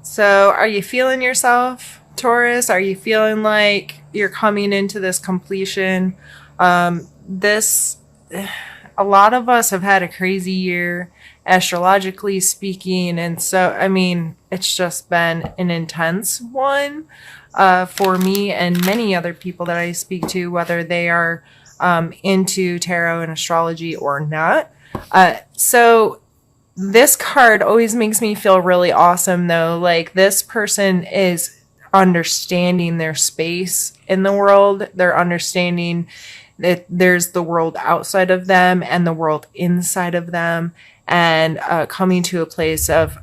So are you feeling yourself, Taurus? Are you feeling like you're coming into this completion? This, a lot of us have had a crazy year, astrologically speaking. And so, I mean, it's just been an intense one for me and many other people that I speak to, whether they are into tarot and astrology or not. So this card always makes me feel really awesome, though. Like, this person is understanding their space in the world. They're understanding that there's the world outside of them and the world inside of them, and coming to a place of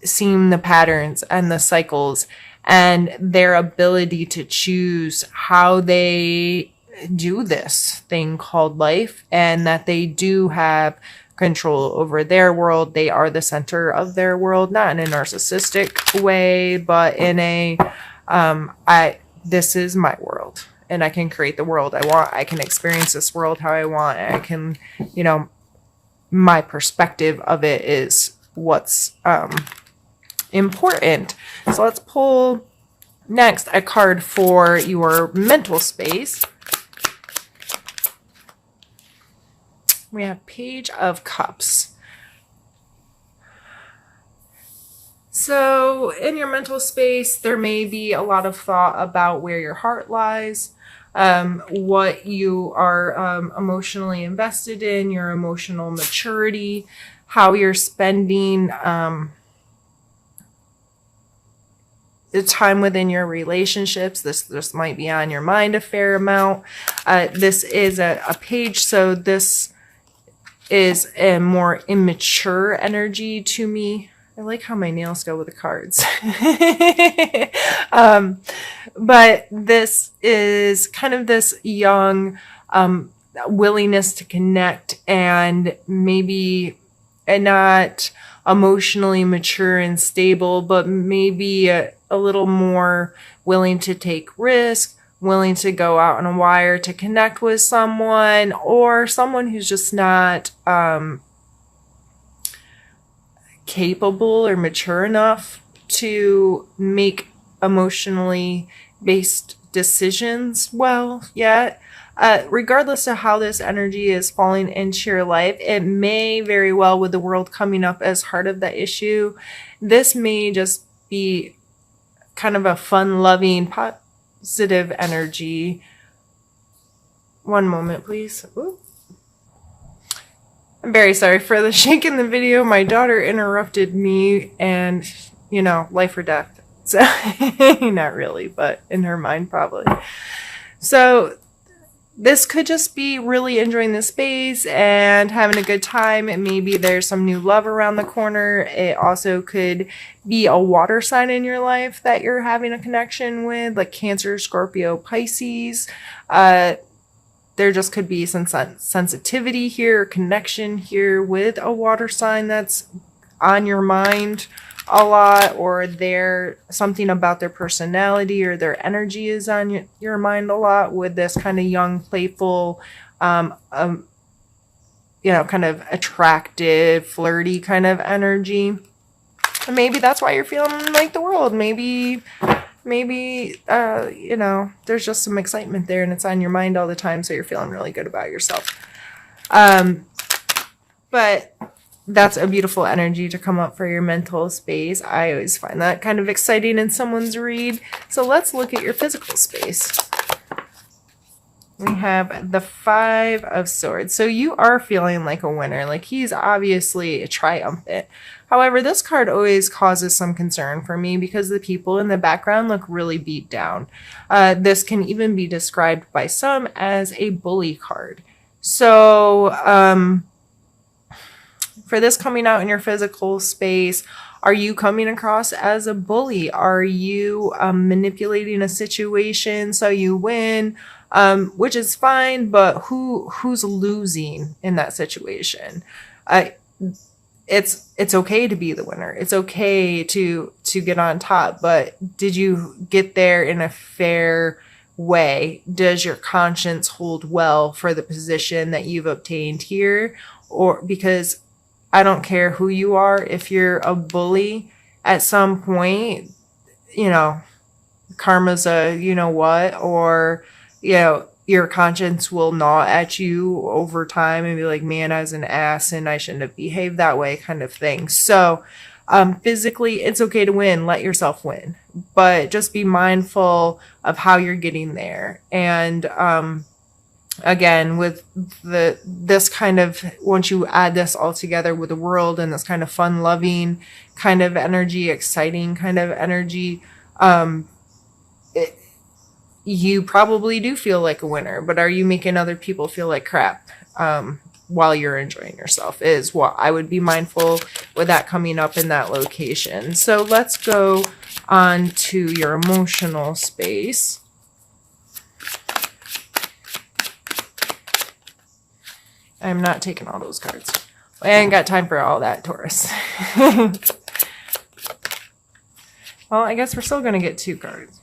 seeing the patterns and the cycles and their ability to choose how they do this thing called life, and that they do have control over their world. They are the center of their world, not in a narcissistic way, but in a this is my world and I can create the world I want. I can experience this world how I want. I can, my perspective of it is what's important. So let's pull next a card for your mental space. We have Page of Cups. So in your mental space, there may be a lot of thought about where your heart lies, what you are emotionally invested in, your emotional maturity, how you're spending the time within your relationships. This might be on your mind a fair amount. This is a page, so this is a more immature energy to me. I like how my nails go with the cards. But this is kind of this young willingness to connect, and maybe not emotionally mature and stable, but maybe a little more willing to take risks, willing to go out on a wire to connect with someone, or someone who's just not capable or mature enough to make emotionally based decisions well yet. Regardless of how this energy is falling into your life, it may very well, with the world coming up as heart of the issue, this may just be kind of a fun-loving, positive energy. One moment, please. Ooh. I'm very sorry for the shake in the video. My daughter interrupted me, and, life or death. So, not really, but in her mind, probably. So, this could just be really enjoying the space and having a good time. And maybe there's some new love around the corner. It also could be a water sign in your life that you're having a connection with, like Cancer, Scorpio, Pisces. There just could be some sensitivity here, connection here with a water sign that's on your mind a lot, or something about their personality or their energy is on your mind a lot, with this kind of young, playful, kind of attractive, flirty kind of energy. And maybe that's why you're feeling like the world. Maybe, there's just some excitement there and it's on your mind all the time, so you're feeling really good about yourself. But that's a beautiful energy to come up for your mental space. I always find that kind of exciting in someone's read. So let's look at your physical space. We have the Five of Swords. So you are feeling like a winner. Like, he's obviously triumphant. However, this card always causes some concern for me because the people in the background look really beat down. This can even be described by some as a bully card. So, for this coming out in your physical space, are you coming across as a bully? Are you manipulating a situation so you win? Which is fine, but who's losing in that situation? It's okay to be the winner. It's okay to get on top, but did you get there in a fair way? Does your conscience hold well for the position that you've obtained here? Or because I don't care who you are, if you're a bully, at some point, you know, karma's a you know what, or, you know, your conscience will gnaw at you over time and be like, man, I was an ass and I shouldn't have behaved that way, kind of thing. So, physically, it's okay to win. Let yourself win, but just be mindful of how you're getting there. And, again, with this kind of, once you add this all together with the world and this kind of fun loving kind of energy, exciting kind of energy, you probably do feel like a winner, but are you making other people feel like crap while you're enjoying yourself, is what I would be mindful with that coming up in that location. So let's go on to your emotional space. I'm not taking all those cards. I ain't got time for all that, Taurus. Well, I guess we're still going to get 2 cards.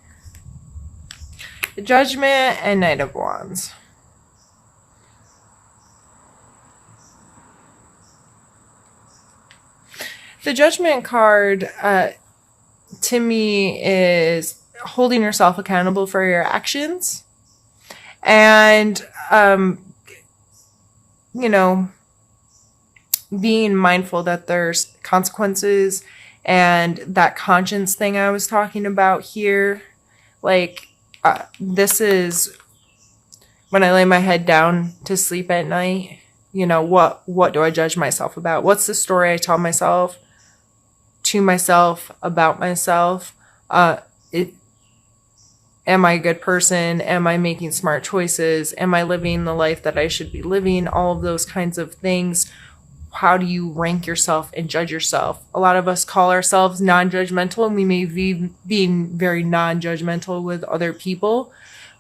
The Judgment and Knight of Wands. The Judgment card, to me, is holding yourself accountable for your actions. And, you know, being mindful that there's consequences, and that conscience thing I was talking about here. Like, this is when I lay my head down to sleep at night. You know, what do I judge myself about? What's the story I tell myself, to myself, about myself? Am I a good person? Am I making smart choices? Am I living the life that I should be living? All of those kinds of things. How do you rank yourself and judge yourself? A lot of us call ourselves non-judgmental, and we may be being very non-judgmental with other people.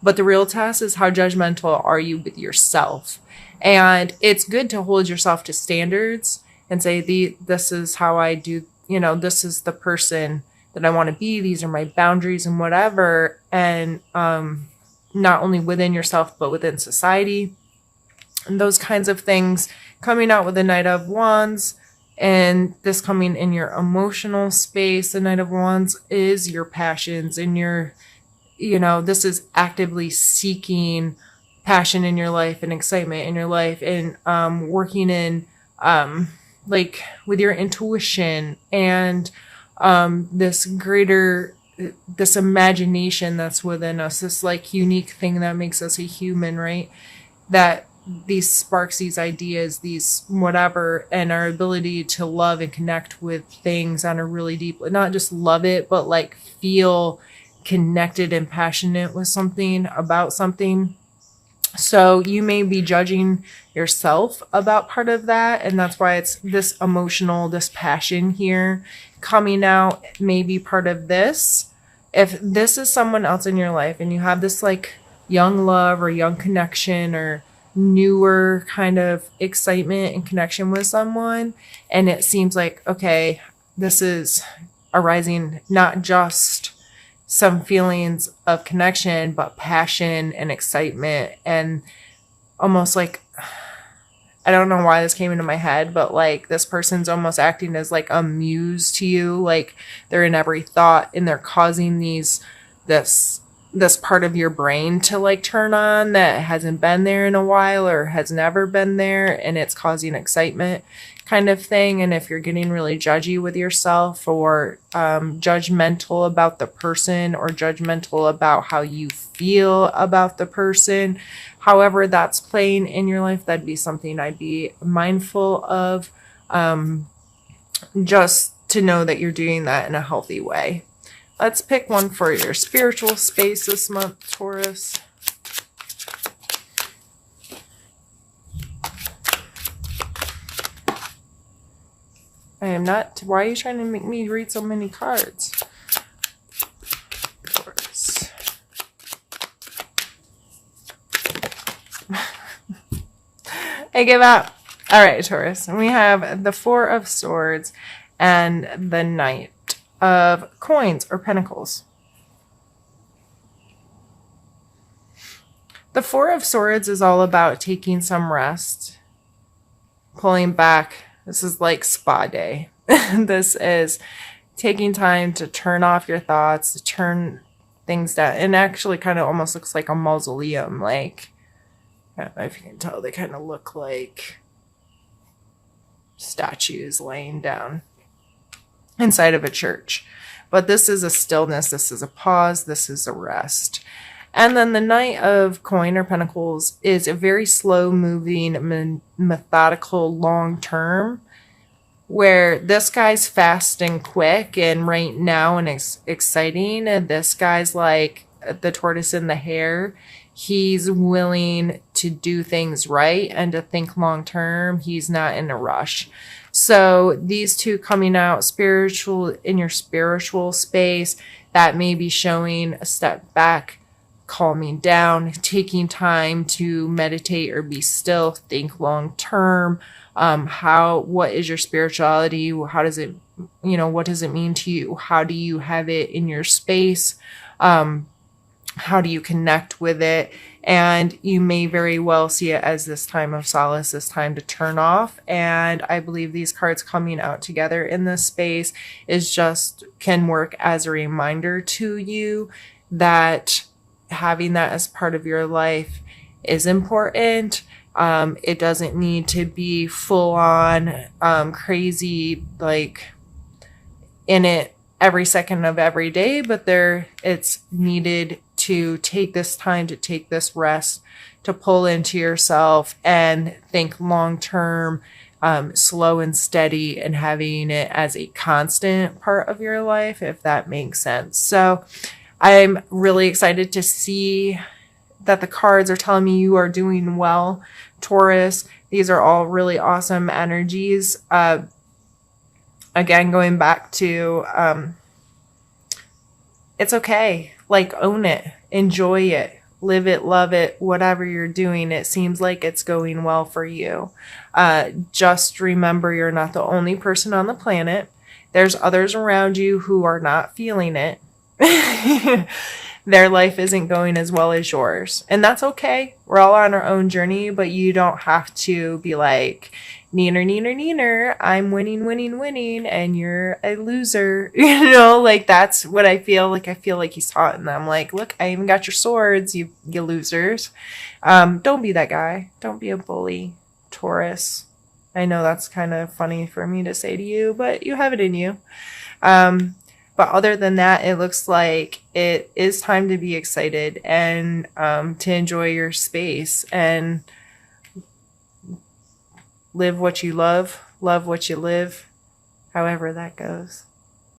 But the real test is, how judgmental are you with yourself? And it's good to hold yourself to standards and say, this is how I do, you know, this is the person that I want to be. These are my boundaries and whatever. And not only within yourself, but within society. And those kinds of things. Coming out with the Knight of Wands, and this coming in your emotional space. The Knight of Wands is your passions and your, you know, this is actively seeking passion in your life and excitement in your life, and working in like with your intuition and this greater, this imagination that's within us, this like unique thing that makes us a human, right? That these sparks, these ideas, these whatever, and our ability to love and connect with things on a really deep, not just love it, but like feel connected and passionate with something, about something. So you may be judging yourself about part of that, and that's why it's this emotional, this passion here coming out may be part of this. If this is someone else in your life and you have this like young love or young connection or newer kind of excitement and connection with someone, and it seems like, okay, this is arising not just some feelings of connection, but passion and excitement, and almost like, I don't know why this came into my head, but like this person's almost acting as like a muse to you, like they're in every thought, and they're causing this part of your brain to like turn on that hasn't been there in a while or has never been there, and it's causing excitement kind of thing. And if you're getting really judgy with yourself, or judgmental about the person, or judgmental about how you feel about the person, however that's playing in your life, that'd be something I'd be mindful of, just to know that you're doing that in a healthy way. Let's pick one for your spiritual space this month, Taurus. I am not. Why are you trying to make me read so many cards? Taurus. I give up. All right, Taurus. We have the Four of Swords and the Knight of Coins or Pentacles. The Four of Swords is all about taking some rest, pulling back. This is like spa day. This is taking time to turn off your thoughts, to turn things down. And actually kind of almost looks like a mausoleum. Like, I don't know if you can tell, they kind of look like statues laying down inside of a church. But this is a stillness, this is a pause, this is a rest. And then the Knight of Coin or Pentacles is a very slow moving, methodical, long term, where this guy's fast and quick and right now and exciting. And this guy's like the tortoise and the hare. He's willing to do things right and to think long term. He's not in a rush. So these two coming out spiritual in your spiritual space, that may be showing a step back, calming down, taking time to meditate or be still, think long term. What is your spirituality? How does it, what does it mean to you? How do you have it in your space? How do you connect with it? And you may very well see it as this time of solace, this time to turn off. And I believe these cards coming out together in this space can work as a reminder to you that having that as part of your life is important. It doesn't need to be full on, crazy, like in it every second of every day, but it's needed to take this time, to take this rest, to pull into yourself and think long term, slow and steady, and having it as a constant part of your life, if that makes sense. So I'm really excited to see that the cards are telling me you are doing well, Taurus. These are all really awesome energies. Again, going back to, it's okay. Like, own it, enjoy it, live it, love it, whatever you're doing. It seems like it's going well for you. Just remember, you're not the only person on the planet. There's others around you who are not feeling it. Their life isn't going as well as yours. And that's okay. We're all on our own journey, but you don't have to be like, neener, neener, neener, I'm winning, winning, winning, and you're a loser. Like, that's what I feel like. I feel like he's taunting them. Like, look, I even got your swords, you losers. Don't be that guy. Don't be a bully, Taurus. I know that's kind of funny for me to say to you, but you have it in you. But other than that, it looks like it is time to be excited and to enjoy your space and live what you love what you live, however that goes.